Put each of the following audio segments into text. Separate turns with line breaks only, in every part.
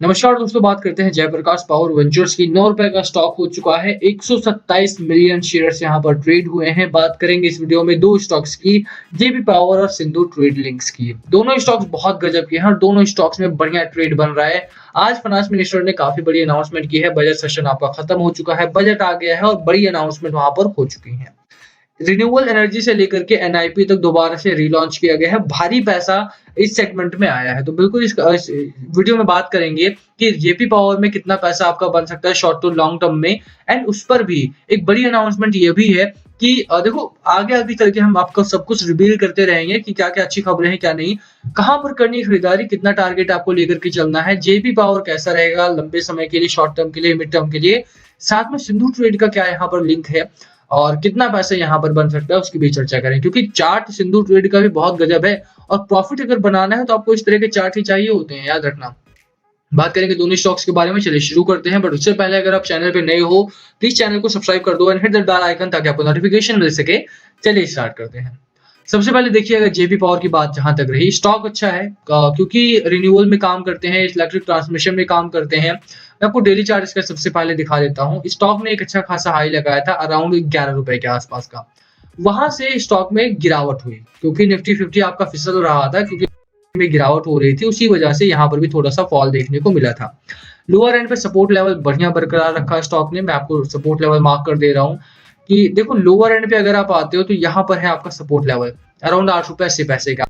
नमस्कार दोस्तों, बात करते हैं जयप्रकाश पावर वेंचर्स की। 9 रुपए का स्टॉक हो चुका है, 127 मिलियन शेयर्स यहाँ पर ट्रेड हुए हैं। बात करेंगे इस वीडियो में दो स्टॉक्स की, जेपी पावर और सिंधु ट्रेड लिंक्स की। दोनों स्टॉक्स बहुत गजब के हैं और दोनों स्टॉक्स में बढ़िया ट्रेड बन रहा है। आज फाइनेंस मिनिस्टर ने काफी बड़ी अनाउंसमेंट की है। बजट सेशन आपका खत्म हो चुका है, बजट आ गया है और बड़ी अनाउंसमेंट वहां पर हो चुकी है। रिन्यूएबल एनर्जी से लेकर के एनआईपी तक दोबारा से रीलॉन्च किया गया है। भारी पैसा इस सेगमेंट में आया है, तो बिल्कुल इस वीडियो में बात करेंगे कि जेपी पावर में कितना पैसा आपका बन सकता है शॉर्ट टू लॉन्ग टर्म में। एंड उस पर भी एक बड़ी अनाउंसमेंट ये भी है कि देखो, आगे आगे चल के हम आपको सब कुछ रिवील करते रहेंगे कि क्या क्या अच्छी खबरें हैं, क्या नहीं, कहां पर करनी है खरीदारी, कितना टारगेट आपको लेकर के चलना है, जेपी पावर कैसा रहेगा लंबे समय के लिए, शॉर्ट टर्म के लिए, मिड टर्म के लिए, साथ में सिंधु ट्रेड का क्या यहाँ पर लिंक है और कितना पैसा यहाँ पर बन सकता है उसकी भी चर्चा करें। क्योंकि चार्ट सिंधु ट्रेड का भी बहुत गजब है और प्रॉफिट अगर बनाना है तो आपको इस तरह के चार्ट ही चाहिए होते हैं, याद रखना। बात करेंगे दोनों स्टॉक्स के बारे में, चलिए शुरू करते हैं। बट उससे पहले अगर आप चैनल पे नए हो प्लीज चैनल को सब्सक्राइब कर दो and hit the bell icon ताकि आपको नोटिफिकेशन मिल सके। चलिए स्टार्ट करते हैं। सबसे पहले देखिए, अगर जेपी पावर की बात जहां तक रही, स्टॉक अच्छा है क्योंकि रिन्यूअल में काम करते हैं, इलेक्ट्रिक ट्रांसमिशन में काम करते हैं। मैं आपको डेली चार्ट इसका सबसे पहले दिखा देता हूँ। स्टॉक ने एक अच्छा खासा हाई लगाया था अराउंड 11 रुपए के आसपास का। वहां से स्टॉक में गिरावट हुई क्योंकि निफ्टी 50 आपका फिसल रहा था, क्योंकि में गिरावट हो रही थी, उसी वजह से यहाँ पर भी थोड़ा सा फॉल देखने को मिला था। लोअर एंड पे सपोर्ट लेवल बढ़िया बरकरार रखा है स्टॉक ने। मैं आपको सपोर्ट लेवल मार्क कर दे रहा हूँ कि देखो, लोअर एंड पे अगर आप आते हो तो यहाँ पर है आपका सपोर्ट लेवल अराउंड 8 रुपए 80 पैसे का।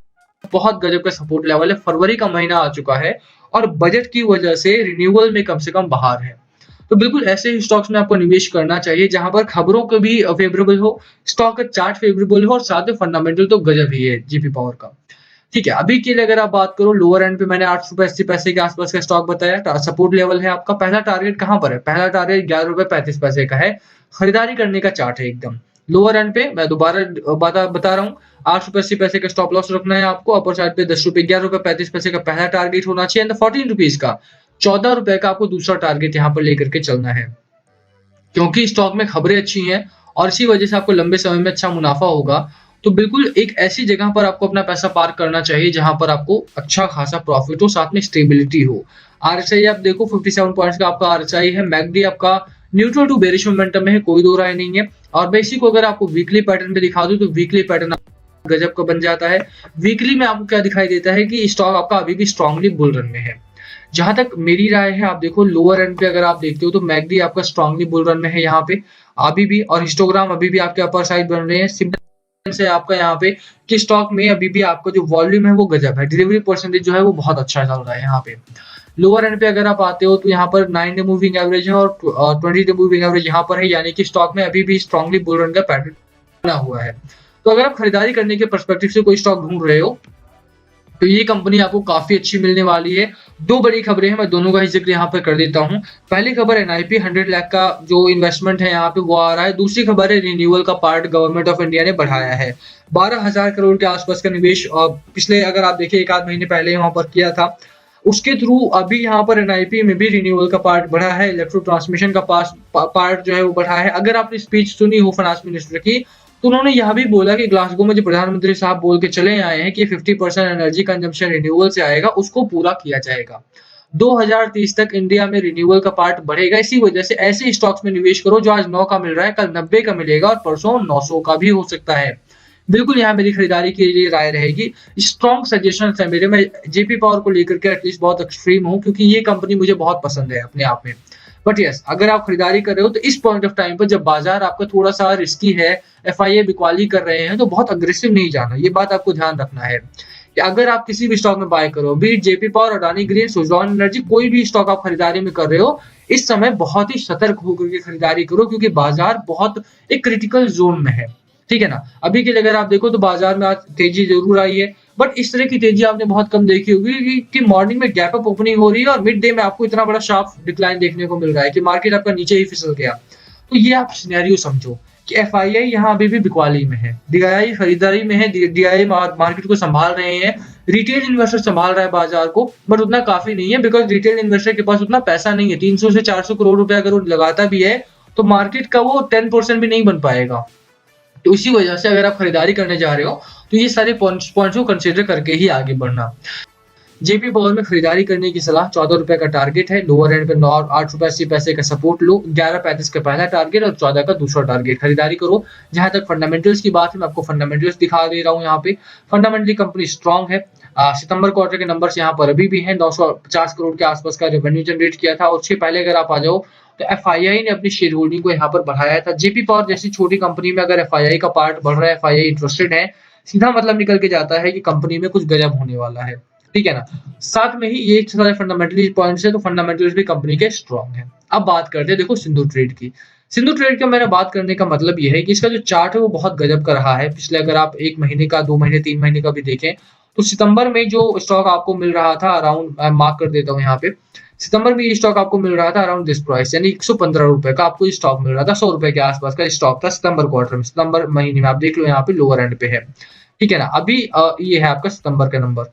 बहुत गजब का सपोर्ट लेवल है। फरवरी का महीना आ चुका है और बजट की वजह से रिन्यूअल में कम से कम बाहर है। तो बिल्कुल ऐसे ही स्टॉक्स में आपको निवेश करना चाहिए जहां पर खबरों को भी फेवरेबल हो, स्टॉक का चार्ट फेवरेबल हो और साथ में फंडामेंटल तो गजब ही है जेपी पावर का। ठीक है, अभी के लिए अगर आप बात करो, लोअर एंड पे मैंने 8 रुपए 80 पैसे के आसपास का स्टॉक बताया। सपोर्ट लेवल है आपका। पहला टारगेट कहां पर है? पहला टारगेट 11 रुपए 35 पैसे का है। खरीदारी करने का चार्ट है एकदम। लोअर एंड पे मैं दोबारा बता रहा हूँ, 8 रुपए 80 पैसे का स्टॉप लॉस रखना है आपको। अपर साइड पे 10 रुपए 11 रुपए 35 पैसे का पहला टारगेट होना चाहिए। एंड 14 रुपीज का 14 रुपए का आपको दूसरा टारगेट यहाँ पर लेकर के चलना है, क्योंकि स्टॉक में खबरें अच्छी हैं और इसी वजह से आपको लंबे समय में अच्छा मुनाफा होगा। तो बिल्कुल एक ऐसी जगह पर आपको अपना पैसा पार्क करना चाहिए जहां पर आपको अच्छा खासा प्रॉफिट हो, साथ में स्टेबिलिटी हो। आरएसआई आप देखो 57 पॉइंट्स का आपका आरएसआई है। मैकडी आपका न्यूट्रल टू बेरिश मोमेंटम में है, कोई दो राय नहीं है। और बेसिक को अगर आपको वीकली पैटर्न पे दिखा दूं तो वीकली पैटर्न गजब का बन जाता है। वीकली में आपको क्या दिखाई देता है कि स्टॉक आपका अभी भी स्ट्रांगली बुल रन में है। जहां तक मेरी राय है, आप देखो लोअर एंड पे अगर आप देखते हो तो मैकडी आपका स्ट्रांगली बुल रन में है यहाँ पे अभी भी, और हिस्टोग्राम अभी भी आपके अपर साइड बन रहे हैं। सिंपल से आपका यहाँ पे कि स्टॉक में अभी भी आपका जो वॉल्यूम है वो गजब है। डिलीवरी परसेंटेज जो है वो बहुत अच्छा चल रहा है यहाँ पे। लोअर एंड पे अगर आप आते हो तो यहाँ पर 9 डे मूविंग एवरेज है और 20 डे मूविंग एवरेज यहाँ पर है, यानी कि स्टॉक में अभी भी स्ट्रांगली बुल रन का पैटर्न बना हुआ है। तो अगर आप खरीदारी करने के पर्सपेक्टिव से कोई स्टॉक ढूंढ रहे हो तो ये कंपनी आपको काफी अच्छी मिलने वाली है। दो बड़ी खबरें हैं, मैं दोनों का ही जिक्र यहाँ पर कर देता हूँ। पहली खबर एनआईपी 100 लाख का जो इन्वेस्टमेंट है यहाँ पे वो आ रहा है। दूसरी खबर है रिन्यूअल का पार्ट गवर्नमेंट ऑफ इंडिया ने बढ़ाया है। 12,000 करोड़ के आसपास का निवेश पिछले अगर आप देखिए 1 आध महीने पहले वहां पर किया था, उसके थ्रू अभी यहाँ पर एनआईपी में भी रिन्यूअल का पार्ट बढ़ा है, इलेक्ट्रो ट्रांसमिशन का पार्ट जो है वो बढ़ा है। अगर आपने स्पीच सुनी हो फाइनेंस मिनिस्टर की तो उन्होंने यह भी बोला कि ग्लासगो में जो प्रधानमंत्री साहब बोल के चले आए हैं कि 50% एनर्जी कंजम्पशन रिन्यूअल से आएगा, उसको पूरा किया जाएगा। 2030 तक इंडिया में रिन्यूअल का पार्ट बढ़ेगा। इसी वजह से ऐसे स्टॉक्स में निवेश करो जो आज 9 का मिल रहा है, कल 90 का मिलेगा और परसों 900 का भी हो सकता है। बिल्कुल यहाँ मेरी खरीदारी के लिए राय रहेगी। स्ट्रॉन्ग सजेशन है मेरे। मैं जेपी पावर को लेकर के एटलीस्ट बहुत एक्सट्रीम हूँ क्योंकि ये कंपनी मुझे बहुत पसंद है अपने आप में। बट यस, अगर आप खरीदारी कर रहे हो तो इस पॉइंट ऑफ टाइम पर जब बाजार आपका थोड़ा सा रिस्की है, एफआईए बिकवाली कर रहे हैं, तो बहुत अग्रेसिव नहीं जाना। ये बात आपको ध्यान रखना है कि अगर आप किसी भी स्टॉक में बाय करो, बीट JP Power, Adani Green, Suzlon Energy, कोई भी स्टॉक आप खरीदारी में कर रहे हो, इस समय बहुत ही सतर्क होकर के खरीदारी करो क्योंकि बाजार बहुत एक क्रिटिकल जोन में है। ठीक है ना। अभी के लिए अगर आप देखो तो बाजार में आज तेजी जरूर आई है, बट इस तरह की तेजी आपने बहुत कम देखी होगी कि मॉर्निंग में गैप अप ओपनिंग हो रही है और मिड डे में आपको इतना बड़ा शार्प डिक्लाइन देखने को मिल रहा है कि मार्केट आपका नीचे ही फिसल गया। तो ये आप सिनेरियो समझो कि एफआईआई यहाँ अभी भी बिकवाली में है, डीआई खरीदारी में है, डीआई मार्केट को संभाल रहे हैं, रिटेल इन्वेस्टर संभाल रहा है बाजार को, बट उतना काफी नहीं है बिकॉज रिटेल इन्वेस्टर के पास उतना पैसा नहीं है। 300 से 400 करोड़ रुपए अगर वो लगाता भी है तो मार्केट का वो 10% भी नहीं बन पाएगा। तो इसी वजह से अगर आप खरीदारी करने जा रहे हो तो ये सारे पॉइंट्स को कंसिडर करके ही आगे बढ़ना। जेपी पावर में खरीदारी करने की सलाह, 14 रुपए का टारगेट है, लोअर एंड पे 8 रुपए 80 पैसे का सपोर्ट लो, 11.35 का पहला टारगेट और 14 का दूसरा टारगेट, खरीदारी करो। जहां तक फंडामेंटल्स की बात है, मैं आपको फंडामेंटल्स दिखा दे रहा हूं यहाँ पे। फंडामेंटली कंपनी स्ट्रांग है। सितंबर क्वार्टर के नंबर्स यहाँ पर अभी भी हैं, 950 करोड़ के आसपास का रेवेन्यू जनरेट किया था, और उसके पहले अगर आप आ जाओ तो एफआईआई ने अपनी शेयर होल्डिंग को यहाँ पर बढ़ाया था। जेपी पावर जैसी छोटी कंपनी में अगर एफआईआई का पार्ट बढ़ रहा है, एफआईआई इंटरेस्टेड है, सीधा मतलब निकल के जाता है कि कंपनी में कुछ गजब होने वाला है, ठीक है ना। साथ में ही ये सारे फंडामेंटली पॉइंट्स है, तो फंडामेंटल्स भी कंपनी के स्ट्रांग है। अब बात करते हैं देखो सिंधु ट्रेड की। सिंधु ट्रेड का मेरा बात करने का मतलब ये है कि इसका जो चार्ट है वो बहुत गजब का रहा है। पिछले अगर आप 1 महीने का, 2 महीने, 3 महीने का भी देखें, तो सितंबर में जो स्टॉक आपको मिल रहा था अराउंड, मार्क कर देता हूँ यहाँ पे, सितंबर में ये स्टॉक आपको मिल रहा था अराउंड दिस प्राइस, यानी 115 रुपए का आपको ये स्टॉक मिल रहा था। 100 रुपए के आसपास का स्टॉक था सितंबर क्वार्टर में, सितंबर महीने में। आप देख लो यहाँ पे लोअर एंड पे है, ठीक है ना। अभी ये है आपका सितंबर का नंबर,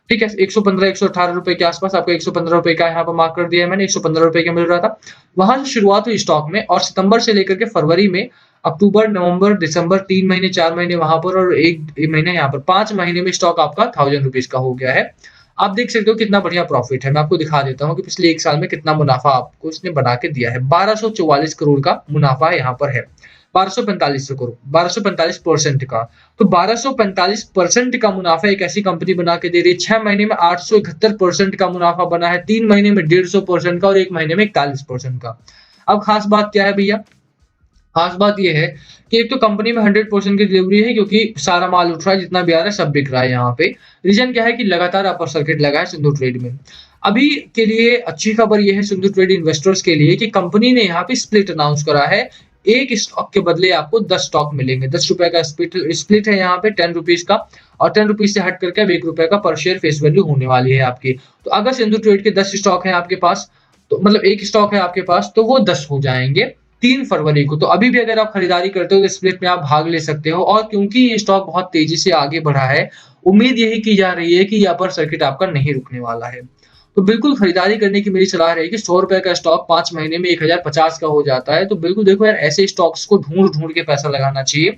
ठीक है। 115 118 रुपए के आसपास आपका 115 रुपए का यहाँ पर मार्क कर दिया है मैंने, 115 रुपए का मिल रहा था। वहां से शुरुआत हुई स्टॉक में, और सितंबर से लेकर के फरवरी में, अक्टूबर, नवंबर, दिसंबर, 3 महीने, 4 महीने वहां पर, और 1 महीने यहाँ पर, 5 महीने में स्टॉक आपका 1000 रुपीज का हो गया है। आप देख सकते हो कितना बढ़िया प्रॉफिट है। मैं आपको दिखा देता हूँ कि पिछले 1 साल में कितना मुनाफा आपको इसने बना के दिया है। 1244 करोड़ का मुनाफा यहाँ पर है, 1245 करोड़, 1245% का। तो 1245% का मुनाफा एक ऐसी कंपनी बना के दे रही है। 6 महीने में 871% का मुनाफा बना है, 3 महीने में 150% का, और 1 महीने में 41% का। अब खास बात क्या है भैया? खास बात यह है कि एक तो कंपनी में 100% की डिलीवरी है, क्योंकि सारा माल उठ रहा है, जितना भी आ रहा है सब बिक रहा है यहाँ पे। रीजन क्या है कि लगातार अपर सर्किट लगा है सिंधु ट्रेड में। अभी के लिए अच्छी खबर यह है सिंधु ट्रेड इन्वेस्टर्स के लिए कि कंपनी ने यहाँ पे स्प्लिट अनाउंस करा है। एक स्टॉक के बदले आपको 10 स्टॉक मिलेंगे। 10 रुपए का स्प्लिट है यहाँ पे 10 रुपीज का, और 10 रुपीज से हट करके अब 1 रुपए का पर शेयर फेस वैल्यू होने वाली है आपकी। तो अगर सिंधु ट्रेड के 10 स्टॉक है आपके पास, तो मतलब एक स्टॉक है आपके पास, तो वो 10 हो जाएंगे 3 फरवरी को। तो अभी भी अगर आप खरीदारी करते हो तो स्प्लिट में आप भाग ले सकते हो। और क्योंकि ये स्टॉक बहुत तेजी से आगे बढ़ा है, उम्मीद यही की जा रही है कि यहाँ पर सर्किट आपका नहीं रुकने वाला है। तो बिल्कुल खरीदारी करने की मेरी सलाह रहेगी। 100 रुपए का स्टॉक 5 महीने में 1050 का हो जाता है। तो बिल्कुल देखो यार, ऐसे स्टॉक्स को ढूंढ ढूंढ के पैसा लगाना चाहिए।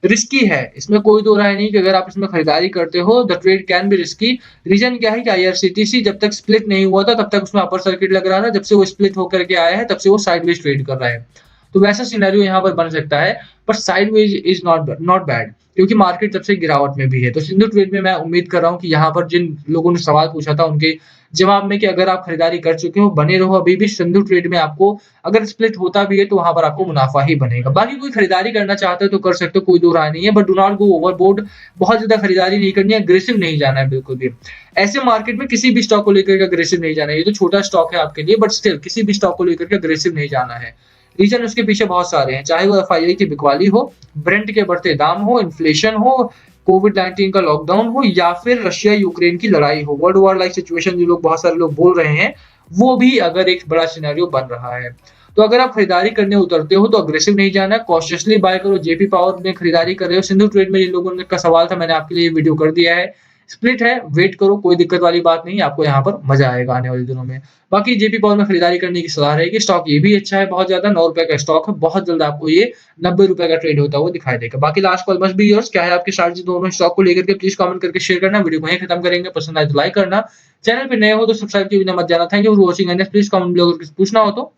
रिस्की है, इसमें कोई दो राय नहीं कि अगर आप इसमें खरीदारी करते हो, the trade can be risky. Reason क्या है कि आईआरसीटीसी जब तक स्प्लिट नहीं हुआ था तब तक उसमें अपर सर्किट लग रहा था। जब से वो स्प्लिट होकर के आया है तब से वो साइडवेज ट्रेड कर रहा है। तो वैसा सिनेरियो यहाँ पर बन सकता है, पर साइडवेज इज नॉट बैड, क्योंकि मार्केट तब से गिरावट में भी है। तो सिंधु ट्रेड में मैं उम्मीद कर रहा हूँ कि यहाँ पर जिन लोगों ने सवाल पूछा था उनके जवाब में कि अगर आप खरीदारी कर चुके हो, बने रहो अभी भी सिंधु ट्रेड में। आपको अगर स्प्लिट होता भी है तो वहां पर आपको मुनाफा ही बनेगा। बाकी कोई खरीदारी करना चाहते हो तो कर सकते हो, कोई दो राय नहीं है, but do not go overboard. बहुत ज्यादा खरीदारी नहीं करनी है, अग्रेसिव नहीं जाना है बिल्कुल भी। ऐसे मार्केट में किसी भी स्टॉक को लेकर अग्रेसिव नहीं जाना है। ये तो छोटा स्टॉक है आपके लिए, बट स्टिल किसी भी स्टॉक को लेकर अग्रेसिव नहीं जाना है। रीजन उसके पीछे बहुत सारे हैं, चाहे वो एफआईआई की बिकवाली हो, ब्रेंट के बढ़ते दाम हो, इन्फ्लेशन हो, कोविड-19 का लॉकडाउन हो, या फिर रशिया यूक्रेन की लड़ाई हो, वर्ल्ड वॉर लाइक सिचुएशन जो लोग बहुत सारे लोग बोल रहे हैं, वो भी अगर एक बड़ा सिनेरियो बन रहा है। तो अगर आप खरीदारी करने उतरते हो तो अग्रेसिव नहीं जाना है, कॉशियसली बाय करो। जेपी पावर में खरीदारी कर रहे हो, सिंधु ट्रेड में जिन लोगों का सवाल था मैंने आपके लिए वीडियो कर दिया है। स्प्लिट है, वेट करो, कोई दिक्कत वाली बात नहीं, आपको यहाँ पर मजा आएगा आने वाले दिनों में। बाकी जेपी पावर में खरीदारी करने की सलाह रहेगी। स्टॉक ये भी अच्छा है, बहुत ज्यादा, 9 रुपए का स्टॉक है, बहुत जल्द आपको ये 90 रुपए का ट्रेड होता हुआ दिखाई देगा। बाकी last call must be yours, क्या है आपकी स्ट्रैटेजी दोनों स्टॉक को लेकर के, प्लीज कमेंट करके शेयर करना। वीडियो को यहीं खत्म करेंगे, पसंद आए तो लाइक करना, चैनल पे नए हो तो सब्सक्राइब किए बिना मत जाना। Thank you for watching and please comment below अगर कुछ पूछना हो तो।